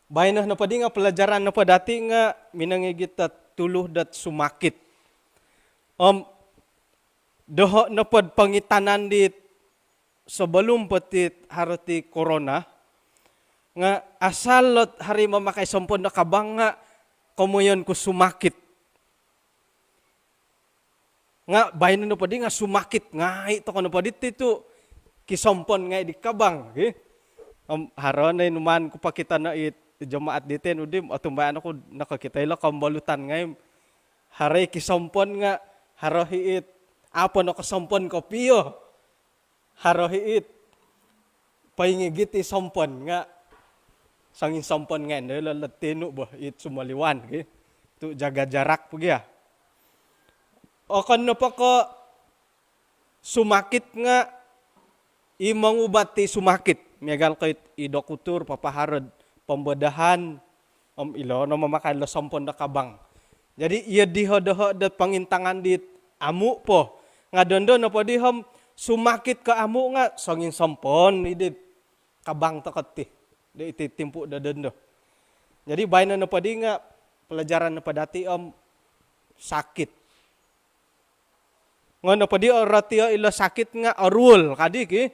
Bainah na padi nga pelajaran na padati nga minangigit at tuluh dat sumakit. Doho na pod pangitanan dit sebelum petit harti corona nga asalot hari mamakai sompon na kabang nga komoyon ko sumakit. Nga bainah na padi nga sumakit nga ito ko na padi itu kisompon nga di kabang. Haron na inuman ko pakita na jamaat diten udim atumbayan ako nakakita ila kambalutan ngay haray kisompon nga harohiit apo no kasompon kopiyo harohiit paingigit isompon nga sangin sompon nga nila latino ba it sumaliwan tu jaga jarak pugya o kan pa ko sumakit nga imong ubati sumakit megal kay idokutur papaharod pembedahan ilo no mamakai lo sompon da kabang. Jadi ia dihodoh dat pangintangan dit amu po. Ngadondo no po dihom sumakit ke amu nga songin sompon idit kabang takati. Da iti timpu da dondo. Jadi baina no po di nga pelajaran no padati sakit. Ngono po di ratio ilo sakit nga orul kadik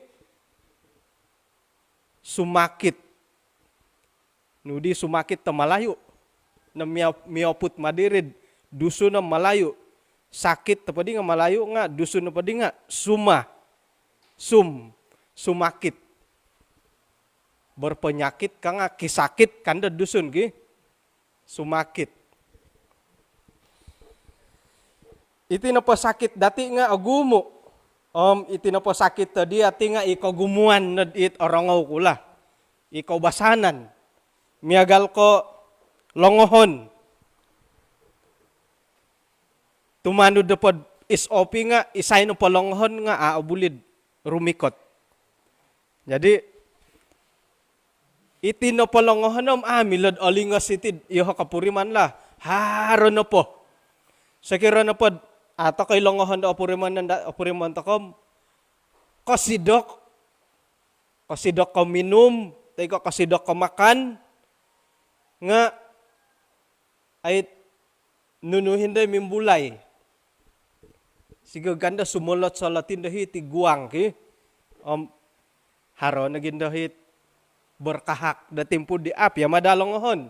sumakit. Nudi sumakit ta Malayu na mioput madirid dusun na Malayu sakit ta padi nga Malayu nga dusun na padi nga sumakit berpenyakit ka nga kisakit kanda dusun sumakit iti na pasakit dati nga agumo iti na pasakit tadi ati nga ikaw gumuan na it orangaw kula ikaw basanan miagal ko longohon. Tumanud na pod isopi nga, isay no palongohon nga aabulid, rumikot. Jadi, iti no palongohon milad olingas itid, iho kapuriman la, haro na po. Sakira na pod, ato kay longohon da apuriman takom, kasidok ko minum, tayo kasidok ko makan, nga ay nunuhin day mimbulay. Sige ganda sumulot sa latin dahit tiguang haro naging dahit berkahak da tempo di ap ya madalongohon.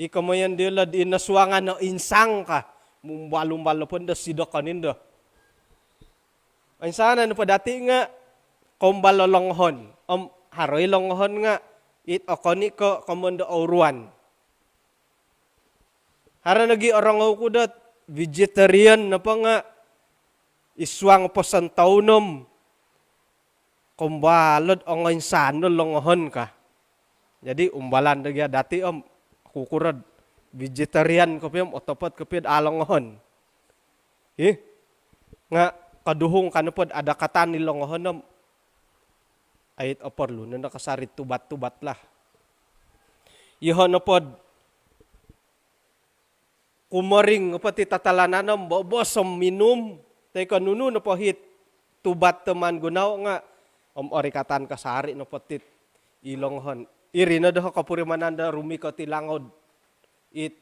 Ikaw mo yan dila di naswangan no insang ka mumbalong-balo pun da sidok kanin da. Ay sana no padati nga kombalolonghon haroy longhon nga it okoni ko komondo oruan. Hara nagi orang ko dat vegetarian na pa nga iswang pasan taunom kumbalod ongoy sano longohon ka. Jadi umbalan dagya dati kukurad vegetarian ko piyam otopot ko piyad alongohon. Nga kaduhong kanupod ada kata ni longohon ayit oporlo na nakasarit tubat-tubat lah. Iho na pod kumaring pati tatalananam bobosom minum tay kanunu na po hit tubat teman gunaw nga orikatan kasari na potit ilonghon. Iri na daw kapurimananda rumi ko tilangod it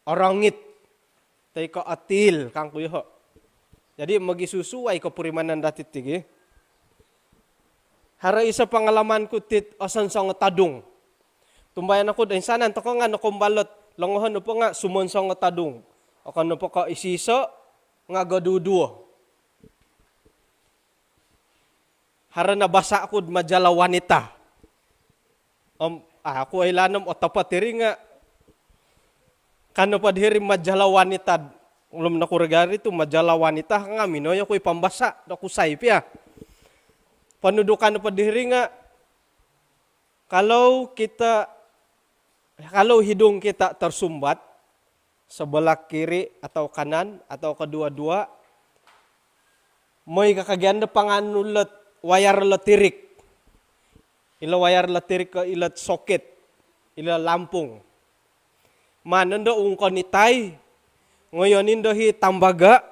orangit tay ko atil kang kuyo. Jadi magisusuway kapurimananda titig Hara isa pangalaman ko tit asan sa nga tadung. Tumbayan ako dahil sana to ko nga nakumbalot longohon po nga sumon sa nga tadung. O kano po ka isiso nga gaduduo. Hara nabasa ako majala wanita. Ako ay lanam o tapatiri nga kano pa diri majala wanita. Ulom na kuragari ito majala wanita nga minoy ako ipambasa na kusay piya. Panudukan pa diri nga kalau hidung kita tersumbat sebelah kiri atau kanan atau kedua-dua may kakaganda panganulat wayar letirik. Ila wayar letirik ke ilat soket, ila lampung. Mananda ungkon itay ngoyonin dohi tambaga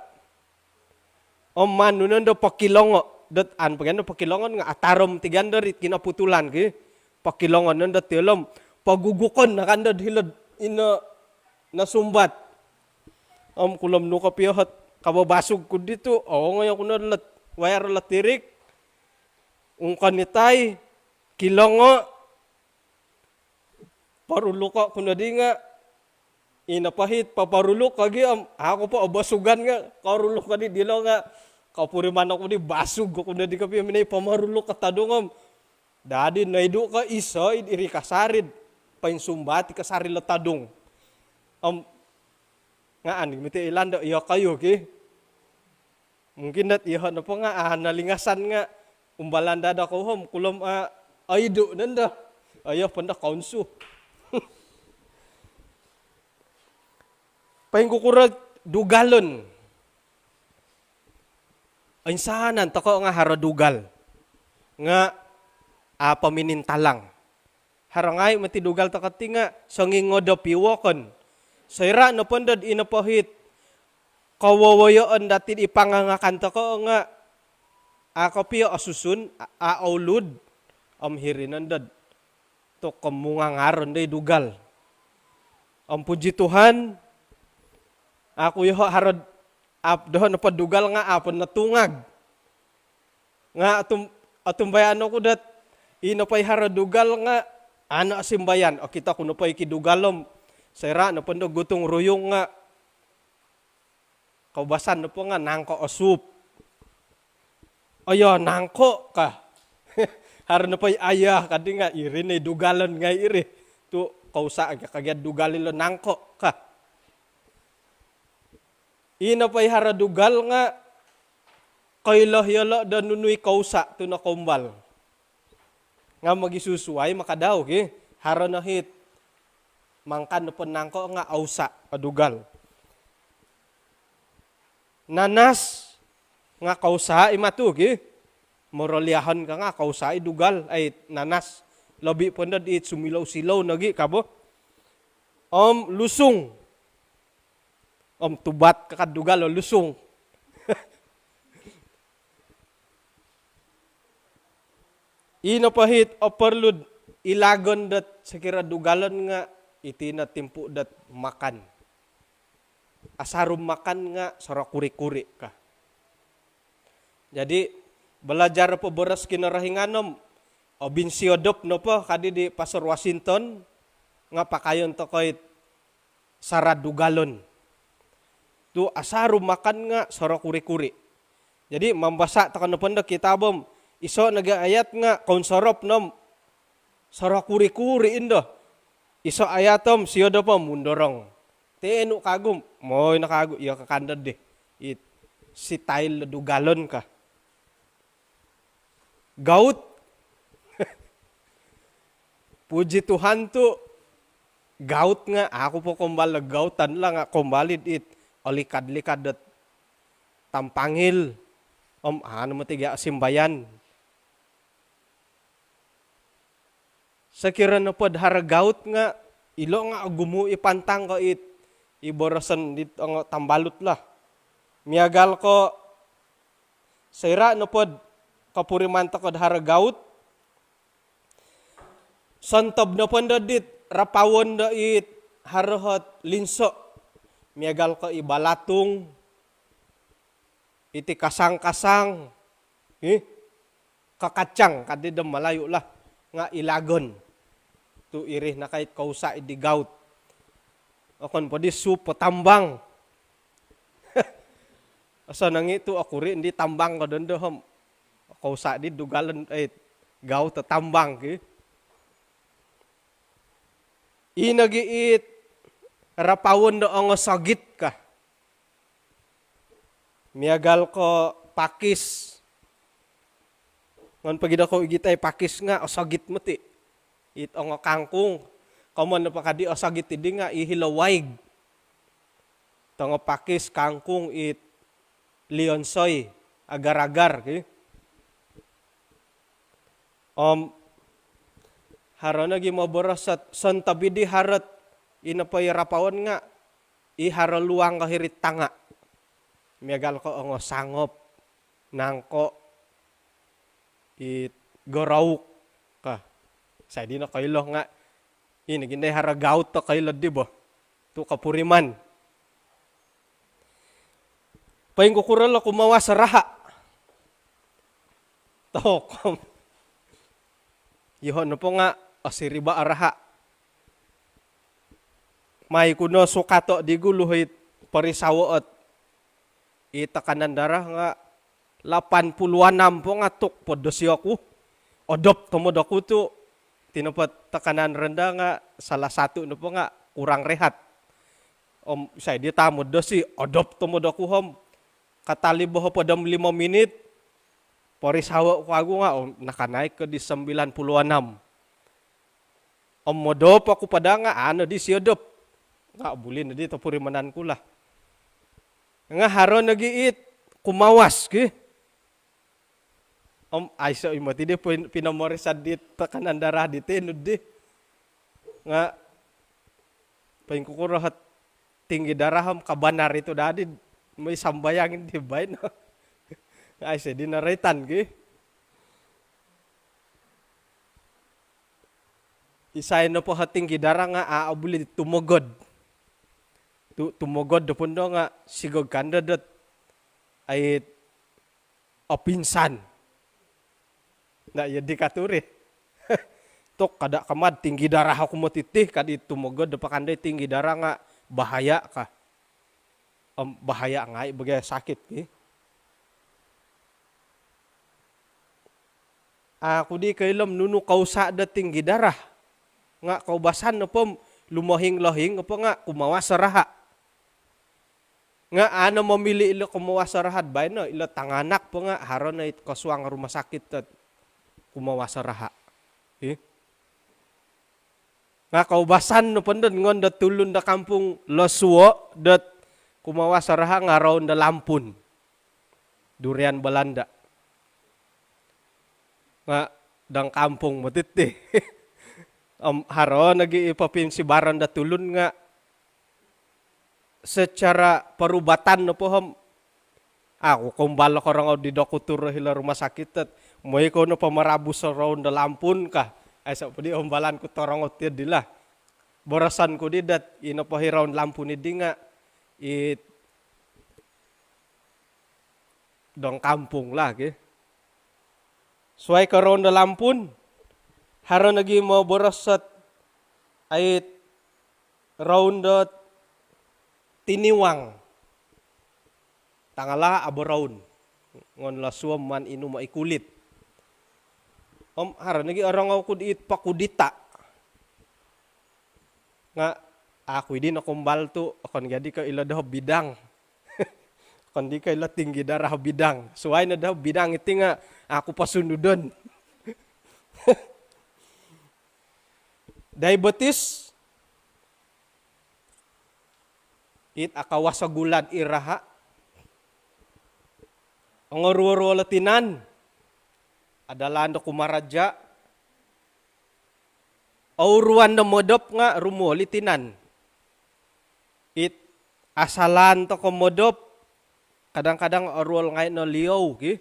manunanda pakilongo dat an pagano pakilongon nga atarom tigandarit kinaputulan ki pakilongan nanda tilam pagugukon na kanda hilad ina nasumbat. Kulam no kapiyahat kababasog ko dito. Ngayon ko na wayar latirik. Kanitay kilongo paruluka ko na di nga inapahit paparulok kagi ako pa basugan nga karulok ka di dilo nga kapuriman ako di basug ko na di kapi minay pamarulok ka tadungam dadi naidu ka isa iri kasarid painsumbati kasaril tadung nga aning miti ilanda iya kayo ki mungkin dat iya na pa nga nalingasan nga umbalanda da ko hom kulam aidu nanda ayo panda kaunsu paingkukurat dugalon ay sanan tako nga haradugal nga paminintalang harangay matidugal takati nga sangingoda piwokon sayra no pandad inapahit kawawayoan dati ipangangakan tako nga akapiyo asusun aulud hirinan dad to kamungangaron day dugal puji Tuhan ako yo harod doon na padugal nga apon natungag nga atumbayan ko dat inapay haradugal nga ano asimbayan o kita kuno pay kidugalom sayra no pando gutong ruyong nga kaubasan no po nga nangko osup ayo nangko ka haro na pay ayah kadi nga iri na dugalon nga iri tu kausa kagad dugalilo nangko ka inapay haradugal nga kailahyala dan nunuy kausa tu na kumbal nga magisusuay makadaw ki haro na hit mangkan no nangko nga ausa adugal nanas nga kausa imatu ki morolyahan ka nga kausa idugal ay nanas labi panda di sumilaw-silaw nagi kabo lusong tubat kakadugal o lusong inapahit o perlud ilagon dat sekira dugalon nga iti na timpu dat makan asarum makan nga sara kuri-kuri ka jadi belajar po boras kinarahinganom o binsiodop no po kadi di Pasar Washington nga pakayon to koit sara dugalon tu asarum makan nga sara kuri-kuri jadi mambasa to kano panda kitabom iso nagaayat nga konsorop nom sara kuri-kuri indo iso ayatom siyodo po mundorong tenu kagum moy nakagu iya kakandad deh si tail dugalon ka gaut puji Tuhan tu gaut nga ako po kumbal gautan lang nga kumbalid olikad-likad at tampangil ano matiga simbayan sakira na pod haragaut nga ilo nga gumu ipantang ko iborosan dit ang tambalot la miagal ko sayra na pod kapurimanta ko haragaut santob na pod dit rapawon da harahot linso miagal ko ibalatong iti kasang-kasang kakacang kadidam malayo lah nga ilagon tu irih na kahit kausa idigaut akon po di supo tambang asa nang itu ako rin di tambang ko doon doon kausa di dugalan gaut tambang ki inagiit rapawon do ang sagit ka miagal ko pakis ngon pagida ko igitay pakis nga osagit mati ang kangkong kamon na pakadi osagit idi nga ihilawayg tango pakis kangkong lionsoy agar-agar ki harana gi maboras sa santabidi harat inapay rapawon nga iharaluang kahirit tanga miagal ko ang sangop nangko gorawuk ka Saya di na kailo nga. Ini ginday haragaut to kailo di ba? Tu kapuriman. Paing kukural ako mawa sa raha. Tok. Ihon na po nga, asiriba araha. May kuno sukato di guluhit parisawo at itakanan darah nga 86 po nga tuk podosi ako. Odop tumod ako to. Tinapat takanan renda nga salah satu na po nga kurang rehat. Saya di tamod dosi odop tumod ako hom. Katali boho padam 5 menit. Parisawo ko ako nga nakanaik ke di 96. Modop ako pada nga ano di siodop. Nga bulin na dito purimanan ko lah. Nga haron nagiit kumawas ki. Ay so imati di pinamorisan di tekanan darah di tenud di. Nga paing kukurahat tinggi darah kabanar itu dadi may sambayangin di bay no. Ay sa dinaritan ki. Isay na po tinggi darah nga aabuli tumugod. Tumugod do pundo nga sigog kandadat ay opinsan. Na ya dikaturi. Tok kada kamad tinggi darah ako matitih kadi tumugod do pakanday tinggi darah nga bahaya ka. Bahaya nga bagay sakit ki. Ako di kailam nuno kausa da tinggi darah. Nga kaubasan na po lumahing-lahing apa nga kumawas sa raha. Nga ano mamili ilo kumawas sa rahat ba no ilo tanganak po nga haron na kaswang rumah sakit at kumawas sa raha. Okay? Nga kaubasan no pandon ngon da tulun da kampung Losuo dat kumawas sa raha nga raon da Lampun. Durian Belanda. Nga dang kampung matiti. Haron nag-iipapin si Baron da tulun nga secara perubatan no po ako kumbalo ko rang di dokutur hila rumah sakit at moy ko no pamarabus sa raon da Lampun ka ay sa pudi umbalan ko torong ot dila borasan ko di dat ino pa hiraon Lampun di nga it dong kampung lagi suai ka raon da Lampun haron nagi mo borasat ay raon da Tiniwang. Tangala aboraun. Ngon lasuam man inu maikulit. Haran lagi orang ako diit pakudita. Nga ako din akong balto akon gadi ka ila daw bidang. Akon di ka ila tinggi darah bidang. Suway na daw bidang iti nga ako pasunudon. Diabetes it akawasagulan iraha. Ang ruwaro latinan. Adalan do kumaradya. Auruan na modop nga rumulitinan. It asalan to komodop. Kadang-kadang arual ngay no liyaw. Okay?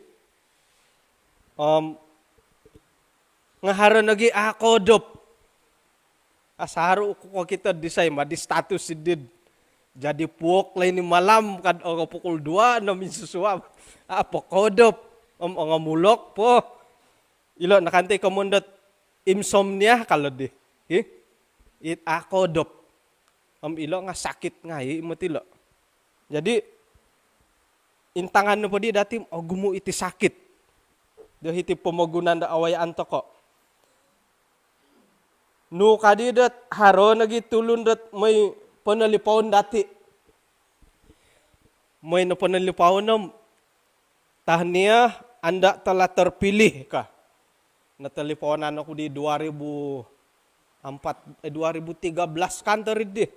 Nga haron nagi akodop. Asaro ko kita disay ma di status sidid. Jadi puok lain ni malam kad o pukul 2 na minsusua. Pokodop ang mulok po. Ilo nakantay komundot insomnia kalau di. It akodop. Ilo nga sakit nga imotilo. Jadi intangan no po di dati gumu iti sakit. Do hiti pemagunan da awayaan to ko. Nu kadidat haro nagi tulun dat may panalipawon dati. May na panalipawon nam tahniya anda telah terpilih ka. Natalipawanan ako di 2013 kantor di.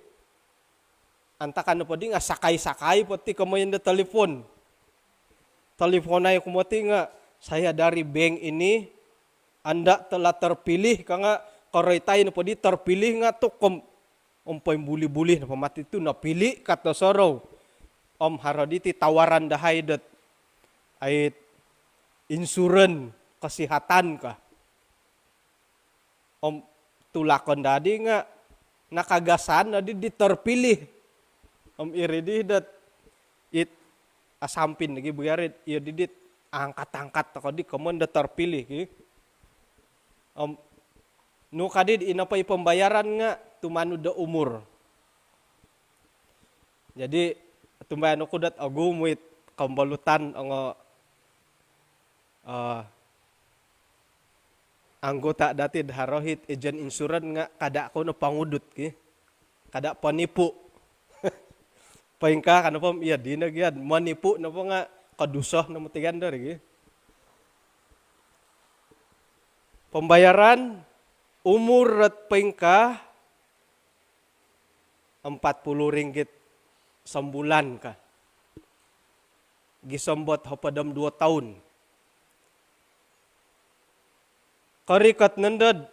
Antakan na pa di nga sakay-sakay pati kamayan na telepon. Teleponay ko mati nga saya dari bank ini anda telah terpilih ka nga karoitay na pa di terpilih nga to umpay buli-buli na pamati ito napili kat na sorow. Haraditi tawaran dahay dat ay insuran kasihatan ka. tulakon dadi nga nakagasan dadi diterpilih iri di dat it asampin lagi buyarit iya didit angkat-angkat tako di komon da terpilih ki nu kadid inapay pembayaran nga tumanu da umur. Jadi tumbayan ko dat agumit kambalutan ang anggota dati harohit agent insurance nga kada ako na pangudot ki. Kada panipu. Paingka kana pom iya di nagyan manipu na po nga kadusah na mutigan dari ki. Pembayaran umur at paingka 40 ringgit sambulan ka. Gisambot hapadam 2 tahun. Karikat nandad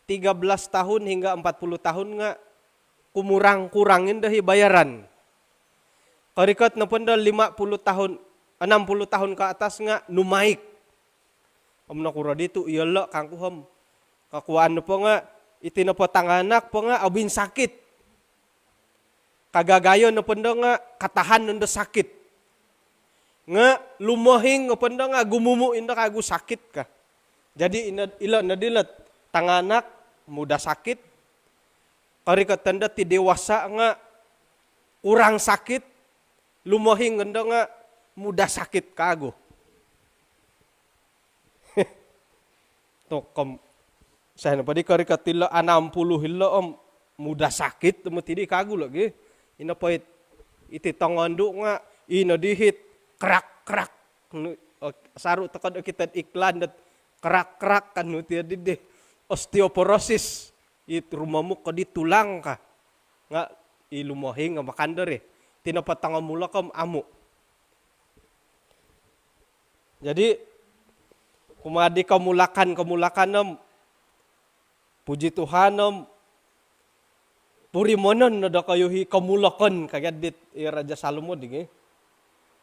13 tahun hingga 40 tahun nga kumurang-kurangin dahi bayaran. Karikat na panda 50 tahun, 60 tahun ke atas nga numaik. Nakura dito iyala kangkuham. Kakuan na po nga itinapatanganak po nga abin sakit. Kagagayon na panda nga katahan nanda sakit. Nga lumahing na panda nga gumumu inda kagu sakit ka. Jadi ila nadilat tanganak muda sakit. Karikat tanda ti dewasa nga kurang sakit. Lumahing nanda nga muda sakit kagu. Tokom saya na padi karikat tila 60 hila muda sakit mo tidi kagu lagi. Ina pait iti tangandu nga ina dihit krak saru takad kita iklan dat krak kan nuti dide osteoporosis it rumamu kadi tulang ka nga ilumahing nga makandar tinapatanga mula kam amu. Jadi kumadi kamulakan puji Tuhan purimonon na da kayuhi kamulakan kagad dit Raja Salomo dingi.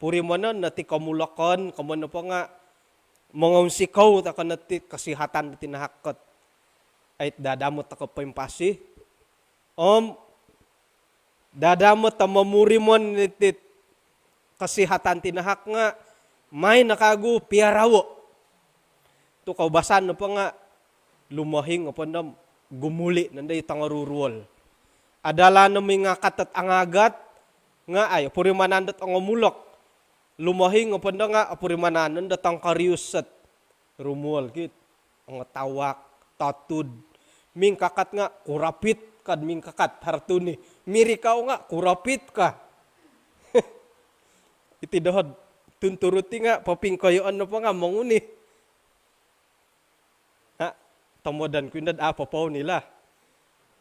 Purimonon na ti kamulakan kamano pa nga mangansikaw ta kanati kasihatan tinahakot ay dadamot ta kapaimpasi. Dadamot ta mamurimon nitit kasihatan tinahak nga may nakagu piarawo. Tu kaubasan na pa nga lumahing apa nam gumuli nanday tangaruruol. Adala na may nga katat angagat nga ay purimanandat ang umulok. Lumahing apa na nga purimanan datang kariusat rumuol kit ang tawak tatud ming kakat nga kurapit kad ming kakat hartuni mirikaw nga kurapit ka. Iti dohod tunturuti nga papingkayoan na pa nga manguni. Tamodan kunad apa pa nila.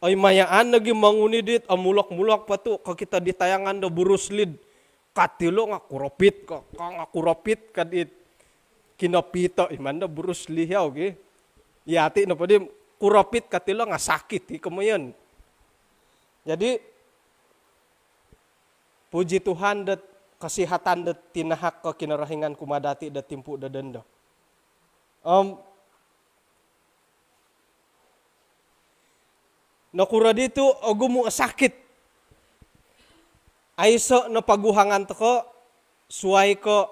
Ay mayaan lagi mangunidit amulak-mulak pa to kakita ditayangan da buruslid. Katilo nga kurapit ka nga kurapit kadit kinapita iman da buruslihaw ge. Yati na pa di kurapit katilo nga sakit kamayan. Jadi puji Tuhan dat kasihatan dat tinahak ka kinarahingan kumadati dat timpu da denda. Nakura dito agumo sakit. Aiso na paguhangan to ko suway ko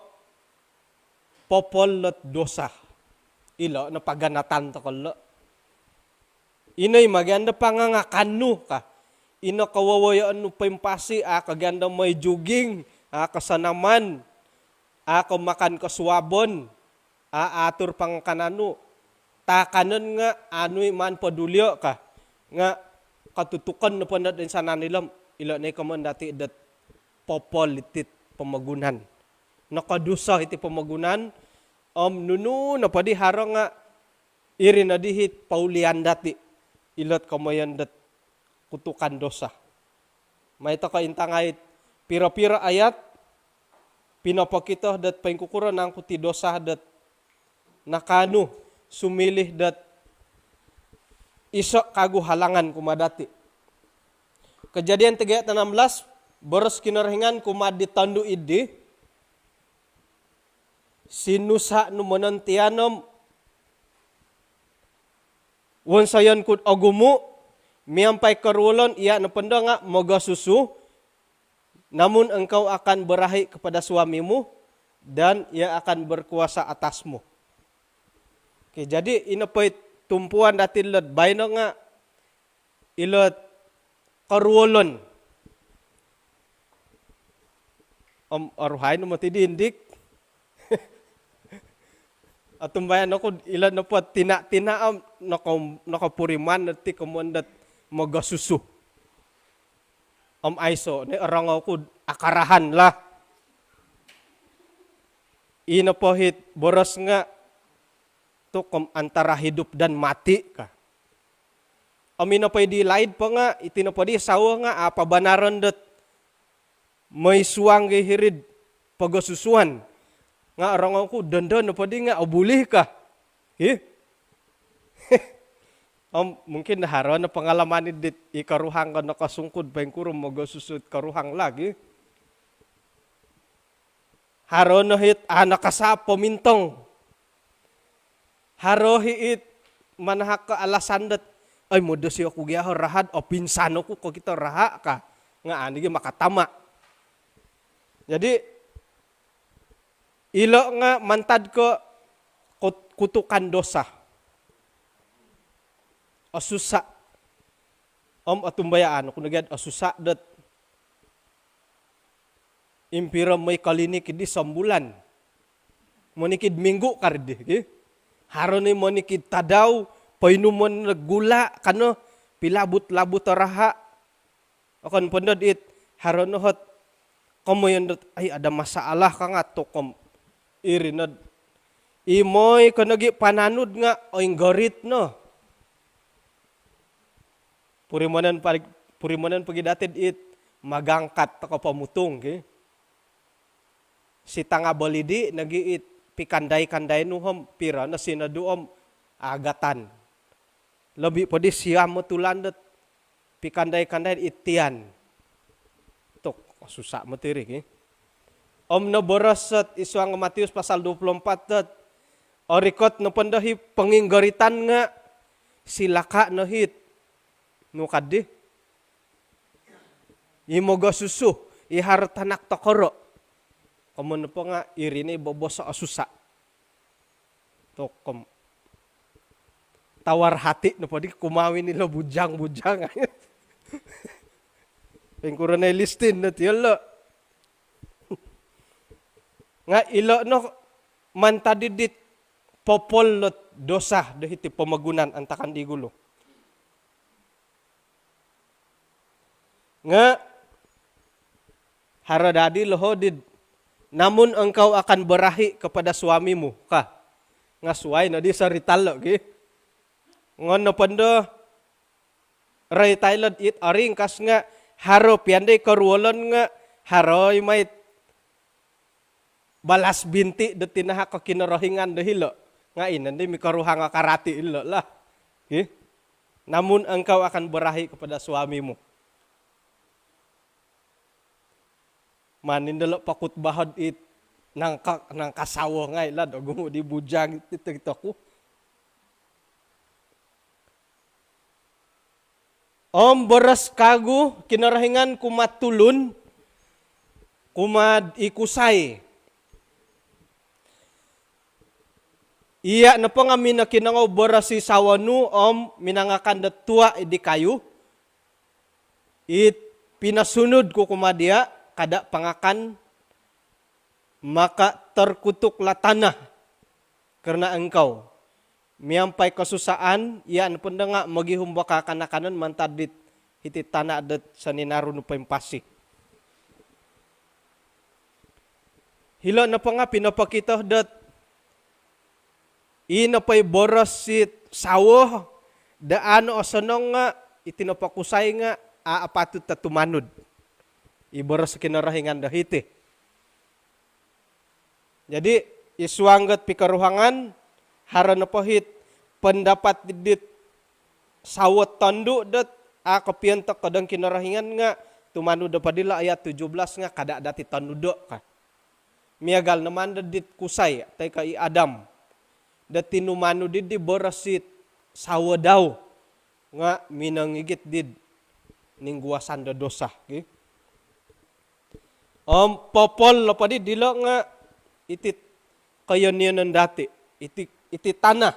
popol at dosa. Ilo na paganatan to ko lo. Inoy maganda pa nga kanu ka. Ino kawawayaan no paimpasi kaganda may juging kasanaman makan kasuabon atur pang kanano. Takanon nga anoy man padulyo ka. Nga katutukan na po natin sana nilam ila na ikaman dati dat popol itit pamagunan. Nakadusa iti pamagunan nunu na padi harang nga iri na dihit paulian dati ilat kamayan dat kutukan dosa. May ito kaintangayit pira-pira ayat pinapakita dat paingkukura ng kuti dosa dat nakano sumilih dat iso kagu halangan kumadati. Kejadian 3:16 beres kinarhingan kumadi tandu idi sinusa nu menantianom Wan sayon kud agumu miampai karulon ia napenda nga moga susu, namun engkau akan berahi kepada suamimu dan ia akan berkuasa atasmu. Oke, jadi inapoy tumpuan datin lot bayno nga ilot karulon. Aruhay no matidindik. At tumbayan ako ilan na po tina-tinaam nakapuriman at ti kamundat magasusu. Aiso, ni arang ako akarahan lah. Ina po hit, boros nga, to antara hidup dan mati ka. Ina po di laid pa nga, itina po di sawa nga, apabanaran dat may suwang hirid pagasusuan. Nga arang ako, dandan na po di nga, abulih ka. Mungkin naharon na pangalaman dit ikaruhang ka nakasungkod pa yung kurong magasusud karuhang lagi. Haron na hit nakasa pamintong. Haro hit manahak ka alasan dat ay muda siya ko giyaho rahad o pinsano ko kita raha ka. Nga anigi makatama. Jadi ilo nga mantad ko kutukan dosa. Asusa. Atumbayaan kung nagyad asusa dat impira may kalinik di sambulan. Monikid minggu kardi. Haron ni monikid tadaw painuman naggula kano pilabut-labut raha. Akan pandad it haron hot kamoyan dat ay ada masalah ka nga to kom irinad. Imoy kanagi pananud nga oing garit no. Purimanan pagidatid it magangkat ta pamutong si tanga balidi nagi it pikanday-kanday nuhom pira na sinaduom agatan. Lebih pa di siya matulan dat pikanday-kanday itian. Tok susah matiri na borosat isuang Matius pasal 24 dat orikot na pandahi panginggaritan nga silaka na hit nukad di. Imoga susu, ihartanak takoro. Kamu po nga, irini bobos sa asusa. Tokom. Tawar hati, no po di kumawin nila bujang-bujang. Pengkura na listin na tiyalo. Nga ilo no, mantadidit popol lot dosa, dahiti pamagunan antakan di gulo. Nga haradadi lohodid namun engkau akan berahi kepada suamimu ka nga suway na di sa ritalo ngon no pando ray tailad it aring kas nga haro pianday karuolon nga haroy may balas binti de tinaha ka kinarahingan dahilo nga inandi mi karuhang karati ilo lah namun engkau akan berahi kepada suamimu. Manindalo pakut bahad it nang kasawa ngay lad o gumo di bujang ito ko. Beras kagu kinarahingan kumatulun kumad ikusay. Iya na pa nga minakinangaw beras si sawanu minangakan datua di kayu. It pinasunod ko kumadia kada pangakan maka terkutuklah tanah karena engkau miampai kesusaan yan punda nga magihumba ka kanakanan mantadit iti tanah adat sa ninaro no pempasi. Hila na pa nga pinapakita dat inapay boros sit sawo daano asanong nga itinapakusay nga aapatut tatumanod. Iboros sa kinarahingan dahiti. Jadi, iswanggat pikaruhangan, haran na pahit, pendapat didit sawat tandu dat, kapiantak kadang kinarahingan nga, tumanu da padila ayat 17 nga, kada dati tanudo ka. Miagal naman didit kusay, tay ka i Adam. Dat tinumanu didi borosit, sawa daw nga minangigit did ning guwasan da dosa. Okay? Popol pa di dilo nga itit kayo niya ng dati. Iti tanah.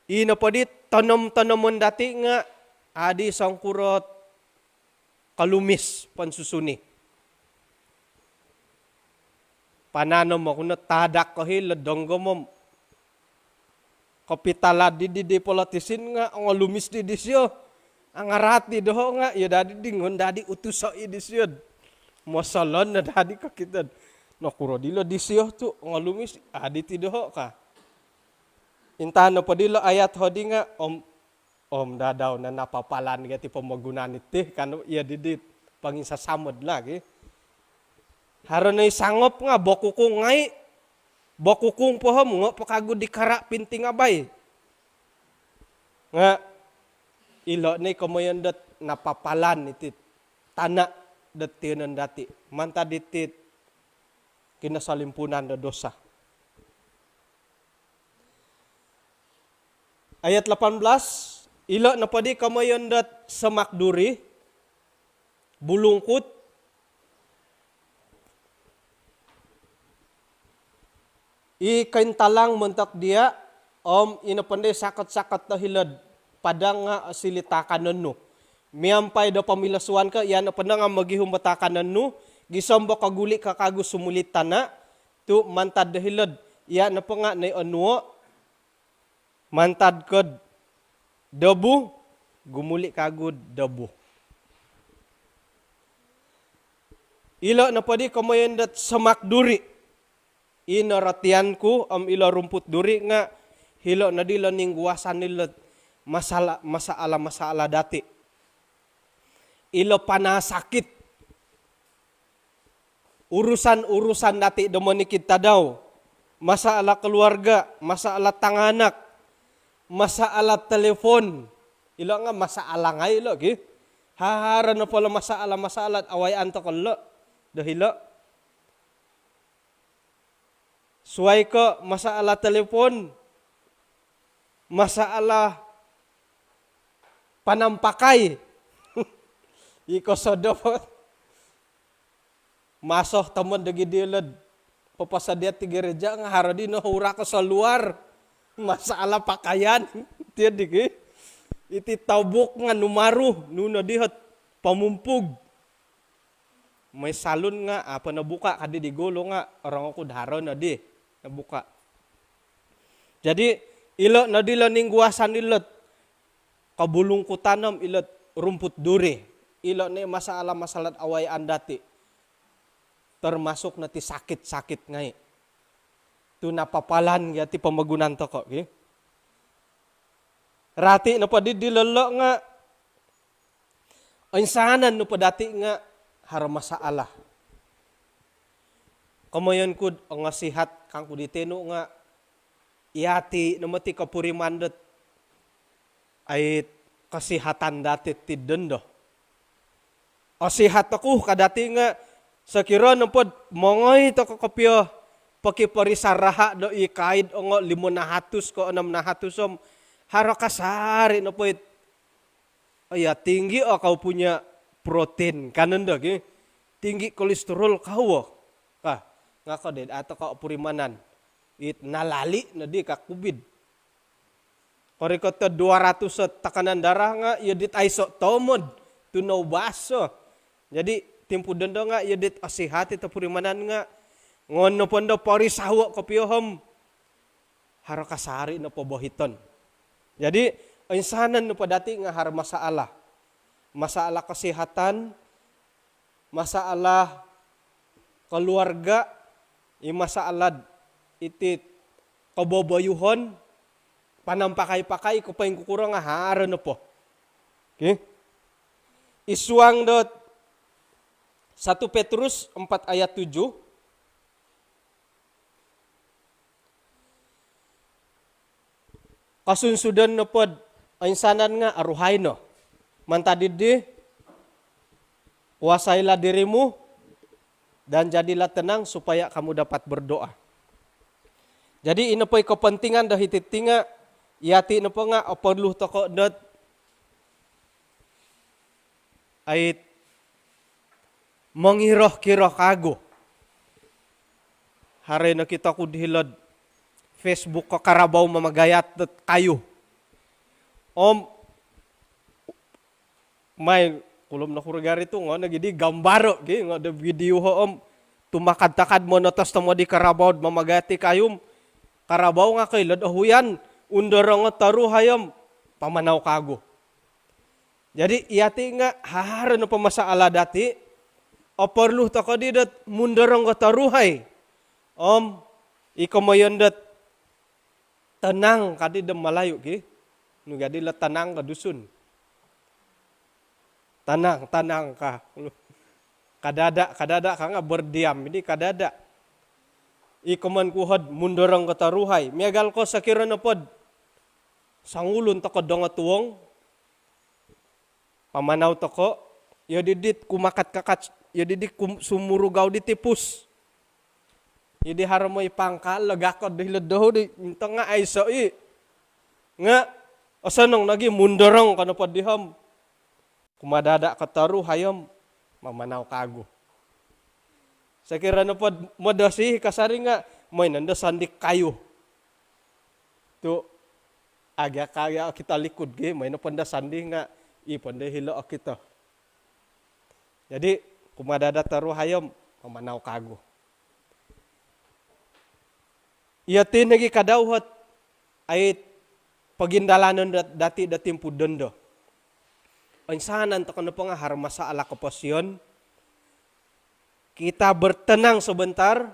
Ina pa di tanom-tanomon dati nga adi sang kurot kalumis pansusuni. Pananom mo kung tadak ko ladonggo mo kapitala di politisin nga ang lumis di disyo. Ang arati doho nga ya dadi dingon dadi utuso idisyod. Masalan na dadi kakitan. Nakuro dilo disyo tu ang lumis adi ti doho ka. Intano pa dilo ayat hodi nga om dadaw na napapalan gati pamagunan iti kano iya didit panginsasamod lagi. Haron ay sangop nga bokukong ngay bokukong pohom nga pakagud di kara pinting abay. Nga ilo ni kamoyan dat napapalan iti tanak datinan dati. Manta ditit kinasalimpunan da dosa. Ayat 18, ilo na padi kamoyan dat samakduri, bulungkut, ikaintalang mentak dia, inapande sakat-sakat na hilad, padang nga silitakan nanu. Miyampay da pamilasuan ka, yan apanda nga magihumatakan nanu, gisamba kaguli kakago sumulit na, tu mantad da hilad, yan na pa nga na anuo, mantad kod debu, gumuli kagud debu. Ila na padi kamayan dat samakduri. Inaratian ko ila rumput duri nga hilo na dila ning guwasan nila masaala dati. Ilo panasakit. Urusan dati domoni kita daw. Masaala keluarga, masaala tanganak, masaala telepon. Ilo nga masaala nga ilo. Okay? Hahara na pala masaala awayan to kalo. Dahilo. Suway ko masaala telepon. Masaala panampakay. Iko sodo po. Masoh taman dagi dilad. Papasadya ti gereja nga haro di no hura ko sa luar. Masaala pakayan. Tiyadig iti tabok nga numaru. Nuna dihat pamumpug. May salon nga. Apa nabuka. Kadi di gulo nga. Orang ako dharo na di. Nabuka. Jadi ilo na dila ning guwasan ilot. Kabulungkutanam ilot rumput duri. Ilo na masalah away andati. Termasuk na ti sakit-sakit ngay. Tu napapalan ya ti pamagunan to ko. Okay? Rati na pa di dilalo nga. Insahanan no pa dati nga haramasaala. Kamayan kud ang sihat kang kuditeno nga iati na mati kapurimandat ay kasihatan dati ti dendo. O sihat ako kadati nga sa kiro ng pod mongoy to kakapyo pakiparisaraha do ikaid o nga 500 ko 600 haro kasari na po ay tinggi o kau punya protein kanan do tinggi kolesterol kau ka nga ka din ato ka purimanan it nalali na di ka kubid kori ko to 200 sa takanan darah nga yadit ay so tomod tunaw baso jadi timpu dendo nga yadit asihati ta purimanan nga ngono pondo parisawa kopiohom haro kasari na pobohiton. Jadi insanan no padati nga har masaala. Masaala kesehatan, masaala keluarga, masaala iti kaboboyuhon, panampakay-pakay ko pa yung kukurang nga haro na po. Okay? Iswang dot 1 Petrus 4 ayat 7. Kasunsudan na pod, ainsanan nga aruhay no. Mantadidi, kuasailah dirimu, dan jadilah tenang supaya kamu dapat berdoa. Jadi ino po'y kepentingan dah hititinga, yati ino po nga, perlu toko dat ay mengiroh-kiroh kago. Hari na kita ko dihilad Facebook ko karabaw mamagayat dat kayo. May kulom na kuragari ito nga, nagidi gambaro, nga da video ho tumakad-takad mo na tas tamo di karabaw mamagati kayom. Karabaw nga kay lad ahuyan, undara nga taruhayam, pamanaw kago. Jadi iyati nga hahara na pamasaala dati, o perlu tako di dat mundarang nga taruhay. Ikaw mayon dat tenang kadi dem malayo ki. Nugadi la tenang ka dusun. Tenang ka. Kadada ka nga berdiam. Ini kadada. Ikaw man kuhad mundarang kataruhay. Miagal ko sa kira na pod. Sangulon tako donga tuwong. Pamanaw tako. Yadidit kumakat-kakat. Yadidit sumurugaw di tipus. Yadi haram mo ipangkal. Lagakod dihilad daho. Minta nga ay so Nga. Asanong nagi mundarang ka na pod diham. Kumadada kataruhayam. Mamanaw kago. Sa kira na po, madasi, kasari nga, may nandasandik kayo. To, agya kita likod, may napandasandi nga, ipandahilo kita. Jadi, kumadada taruhayam, mamanaw kago. Iyatin nagi kadawhat, ay pagindalanon dati datimpo dondo. Ang sahanan to kano po nga harmasa ala kapasyon, kita bertenang sebentar,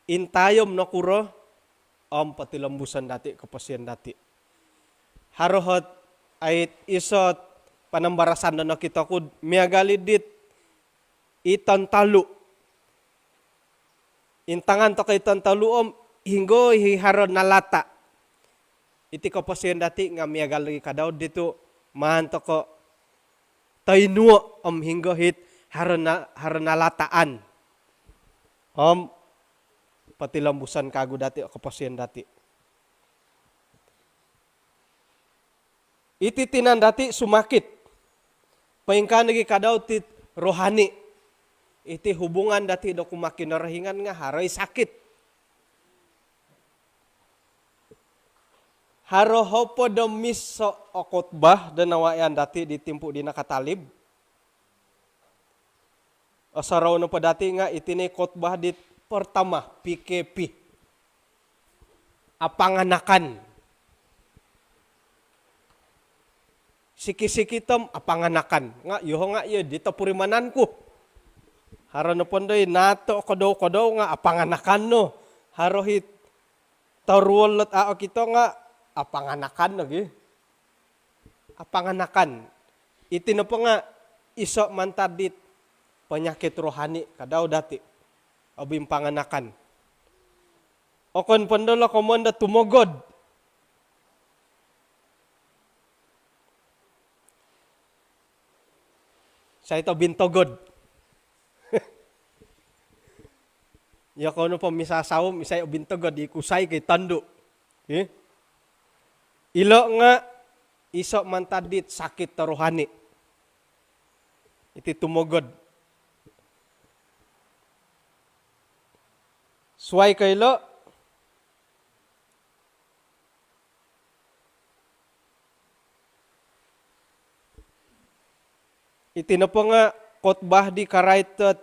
intayom na kuro, patilambusan dati, kapasyan dati. Harohot, ay isot, panambarasan na kita kud, miagalidit, itantalu. Intangan to kay tantalu, hinggo hiharon na lata. Iti kapasyan dati, nga miagali kadaw dito, mahanto ko, taynuo, hinggo hit, harana lataan. Patilambusan kago dati o kapasyan dati. Ititinan dati sumakit. Paingka nagi kadaw tit rohani. Iti hubungan dati do kumakinarahingan nga haray sakit. Haroho po do miso o kotbah danawayan dati ditimpu di nakatalib. Asaraw na pa dati nga itinay kotbah dit pertama, PKP. Apanganakan. Siki-sikitom, apanganakan. Nga, yuho nga yun, dito purimanan ko. Haro na pondoy, nato kodaw nga, apanganakan no. Haro hit, taruolot ao kito nga, apanganakan no. Apanganakan. Itino po nga, iso mantadit, penyakit rohani kadaw dati abim panganakan. Okon pandolo komanda tumogod. Sa ito bintogod. Ya kono pa misasawom isay bintogod ikusay kay tando. Ilo nga iso mantadit sakit rohani. Iti tumogod. Suway kaylo, itino po nga kotbah di karaitot,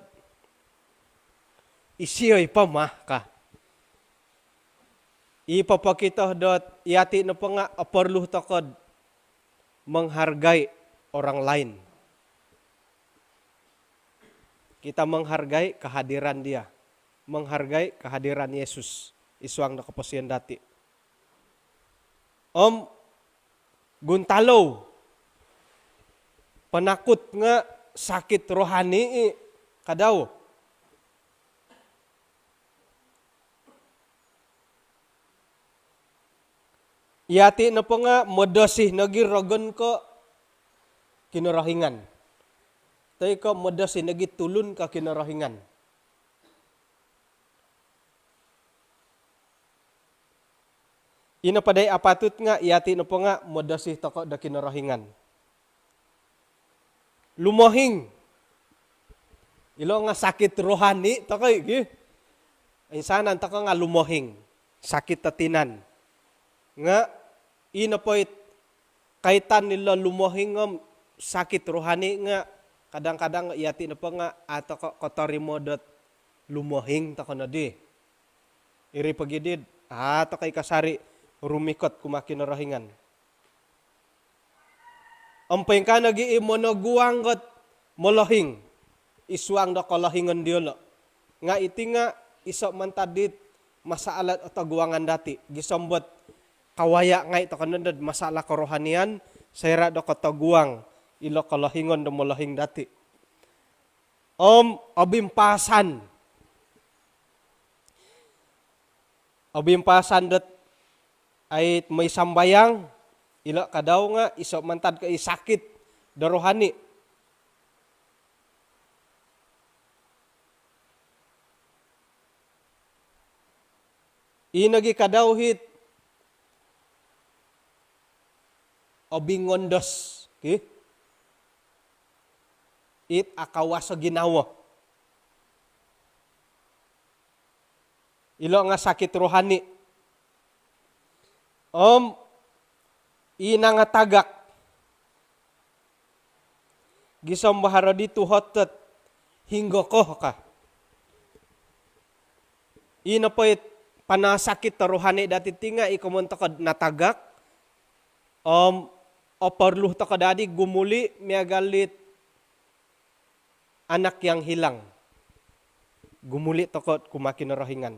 isiyoy pa ka. Ipapakita dot, yati na po nga aporluh takod, menghargai orang lain. Kita menghargai kehadiran dia. Menghargai kehadiran Yesus. Isuang na kapasyan dati. Guntalaw. Penakut nga sakit rohani kadaw. Yati na po nga modosih nagirogon ko kinarahingan. Tayo ko modosih nagitulun ka kinarahingan. Ina paday apatut nga iati na po nga modasih toko da kinarahingan. Lumohing. Ilo nga sakit rohani toko gi. Insanan toko nga lumohing. Sakit tatinan. Nga ina po kaitan nila lumohing nga sakit rohani nga kadang-kadang iati na po nga ato kotori modot lumohing toko na di. Iri pagidid ato kay kasari rumikot kumakin rahingan. Ampay ka nag-iimonoguang got molohing. Iswang da kalahingan diyo. Nga iti nga isok man tadit masaalat o taguangan dati. Gisambot kawaya nga ito kanundad masala karohanian. Sayra da kataguang ilo kalahingan da molohing dati. Abimpasan. Abimpasan dat ay may sambayang ilo kadaw nga isok mantad ka sakit darohani. Inagi kadaw hit obingondos. Okay? It akawa sa ginawa. Ilo nga sakit rohani. Ina nga tagak. Gisam bahara dito hotot hinggo ko ka. Ina po panasakit rohani dati tinga ikamunta ka natagak. Operluh to ka dadi gumuli miagalit anak yang hilang. Gumuli to ko kumakin rahingan.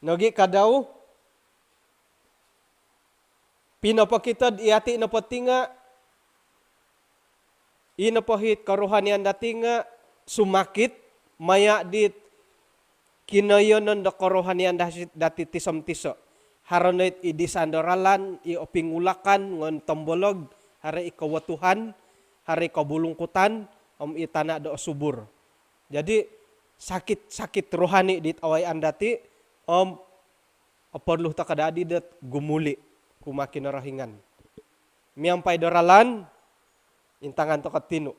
Nagi kadaw, pinapakitad iati na patinga, inapahit karohanian dati nga sumakit, maya dit kinayonon da karohanian dati tisam-tiso. Haranit idisandaralan, iopingulakan, ngon tombolog, hari ikawatuhan, hari kabulungkutan, itana da subur. Jadi sakit-sakit rohani dit awayan dati, perlu tak kadadi dat gumuli kumakin rahingan. Miampay daralan intangan to katino.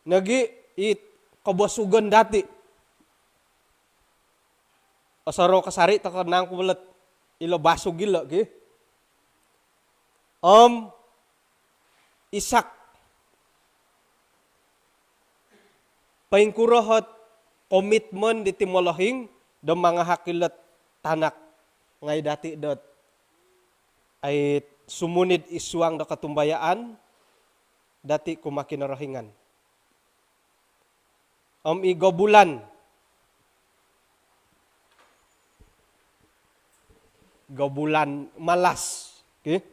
Nagi kabasugan dati. Asaro kasari to kanang kumalat ilo basug gila gi. Isak paingkurahot komitmen di timolahing da mga hakilat tanak ngay dati dot ay sumunid iswang da katumbayaan dati kumakin rahingan. Igabulan gabulan malas. Okay?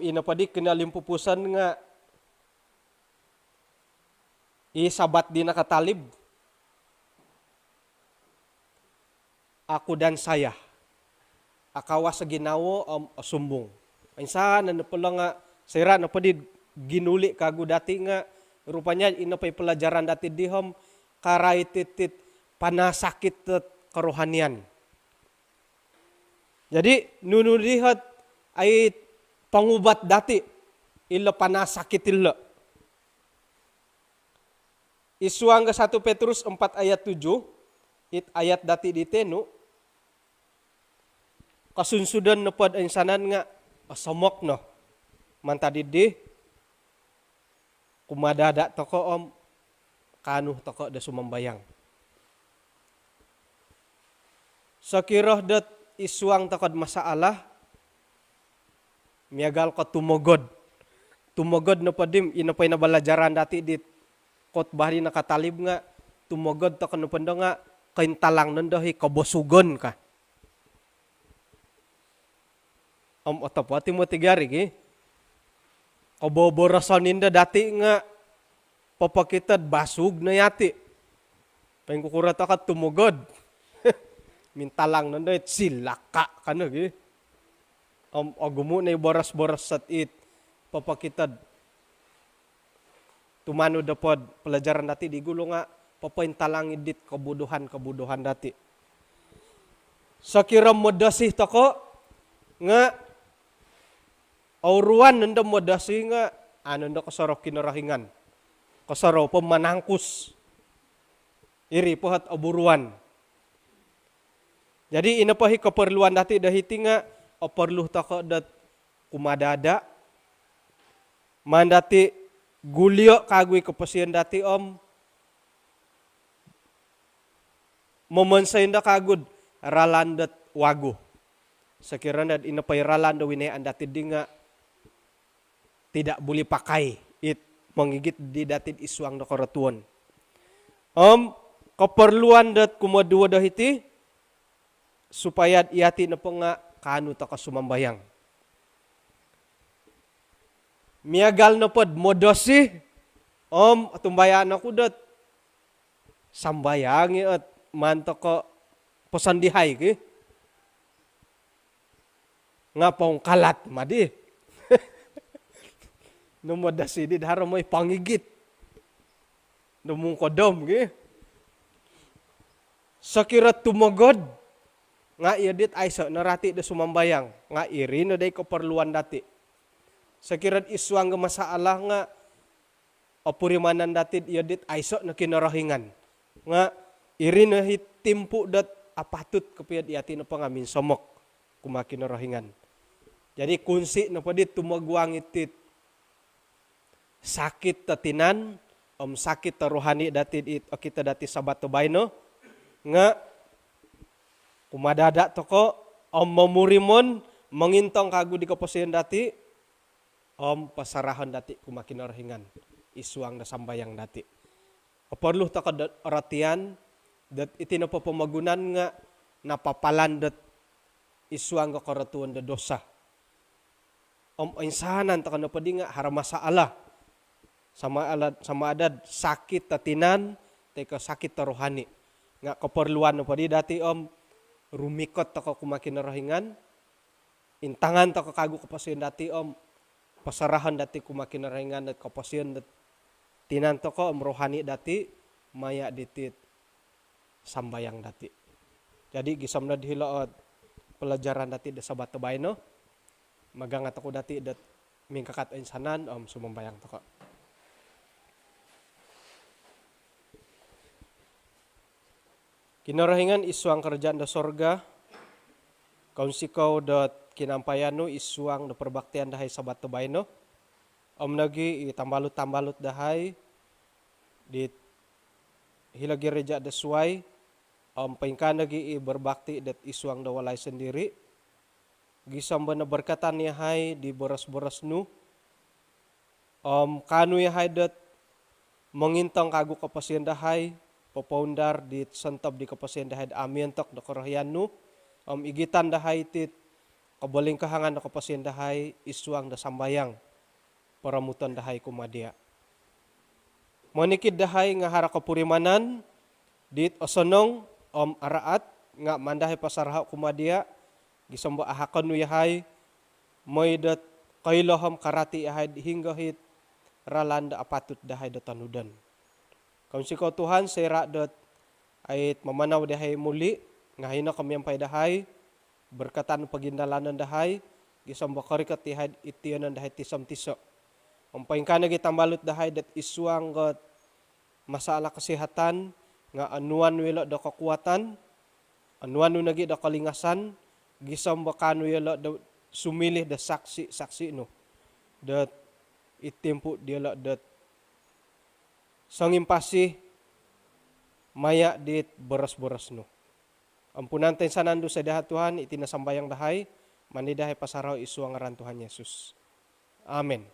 Inapadik kinalimpupusan nga isabat di nakatalib. Ako dan saya. Akawa sa ginawo sumbong. Insan na pala nga sira na padid ginuli kago dati nga rupanya inapay pelajaran dati dihom karay titit panasakit karohanian. Jadi nunulihat ay pangubat dati ila panasakit ila. Isuang 1 Petrus 4 ayat 7 it ayat dati diteno kasunsudan na pod ang sanan nga asamok no mantadidi kumadada toko kanuh toko da sumambayang sakiroh dat isuang takod masalah miagal ko tumogod na podim inapay na balajaran dati dit kotbah di nakatalib nga tumogod to kanu pendo nga kaintalang nandahi kabosugon ka. Otapati mo tigari ki. Kaboborasan ninda dati nga papakitad basug na yati. Pangkukurat ka tumogod. Mintalang nandahi silaka ka na ki. Agumo na boras-boras sat it papakitad. Tumano da pod pelajaran dati di gulo nga papaintalangi dit kebuduhan dati. Sakira modasih toko nga auruan nanda modasih nga nanda kasaro kinarahingan. Kasaro pemanangkus. Iri pahat aburuan. Jadi inapahi keperluan dati dahiti nga perlu toko dat kumadada. Mandati gulio kagui kepasian dati memensain da kagud ralandat wagu. Sekiranya inapay ralanda winay andati di nga tidak boleh pakai it menggigit di datin isuang da karatuan. Keperluan dat kumadua dahiti supaya iati na nga kanu ta kasumambayang. Miagal na pod modosi atumbayaan ako dat sambayangi at manto ko posandihay ki nga pong kalat madi. Numodasi di daharo mo'y pangigit. Numong kodom ki. Sakira tumagod nga iadit ay sa narati da sumambayang nga iri na day keperluan dati. Sakira iswang masalah nga apurimanan dati iadit ay sa na kinarahingan nga iri na hitimpu dat apatut kapiyad iati na pangamin somok kumakinarahingan. Jadi kunsi na padit tumagwang itit sakit tatinan sakit taruhani dati it kita dati sabat bayno nga kumadada toko mamurimon mangintong kagu di kapasian dati pasarahan dati kumakinarahingan isuang na sambayang dati. Perlu toko ratian dat iti na pamagunan nga napapalan dat isuang kakaratuan da dosa. Insanan taka na padi nga haramasaala sama adad sakit tatinan teka sakit taruhani nga keperluan na padi dati rumikot taka kumakinarahingan intangan taka kagu kapasian dati pasarahan dati kumakinarahingan at kapasian dat tinan taka rohani dati maya ditit sambayang dati. Jadi gisam na dihilaot pelajaran dati da sabat tabay no. Magangat ako dati dat mingkakat insanan sumambayang taka. Kinarahingan isuang kerjaan da sorga. Kaun sikaw dat kinampayano isuang da perbaktian dahay sabat tabay no. Nagi itambalut-tambalut dahay di hilagi reja da suway. Paingka nagi berbakti dat isuang da walay sendiri. Gisam ba na berkatan niya hay di boras-boras nu. Kanu ya hay dat mengintang kagu kapasian dahay. Papaundar di sentab di kapasian dahay amiantok da karahian nu. Igitan dahay tit kabaling kahangan da kapasian dahay isuang da sambayang. Paramutan dahay kumadia. Manikid dahay nga hara kapurimanan. Dit osonong araat nga mandahay pasaraha kumadia. Gisamba ahakan nu yahay may dat kailoham karati yahay hingga hit ralanda apatut dahay datanudan. Kaun sikaw Tuhan sera dat ay mamanaw dahay muli ngahina kami ang dahay berkatan pagindalanan dahay gisamba karikat yahay itianan dahay tisam-tiso. Paingka na gitambalot dahay dat isuang gat masalah kesehatan nga anuan wala da kakuatan anuan nu nagi da kalingasan gisam bakano yala da sumilih da saksi no dat itempo diala dat sangimpasih maya dit beras-beras no. Ampunan tayo sanando sa dahat Tuhan itinasambayang dahay mani dahay pasaraw isuang ngaran Tuhan Yesus. Amen.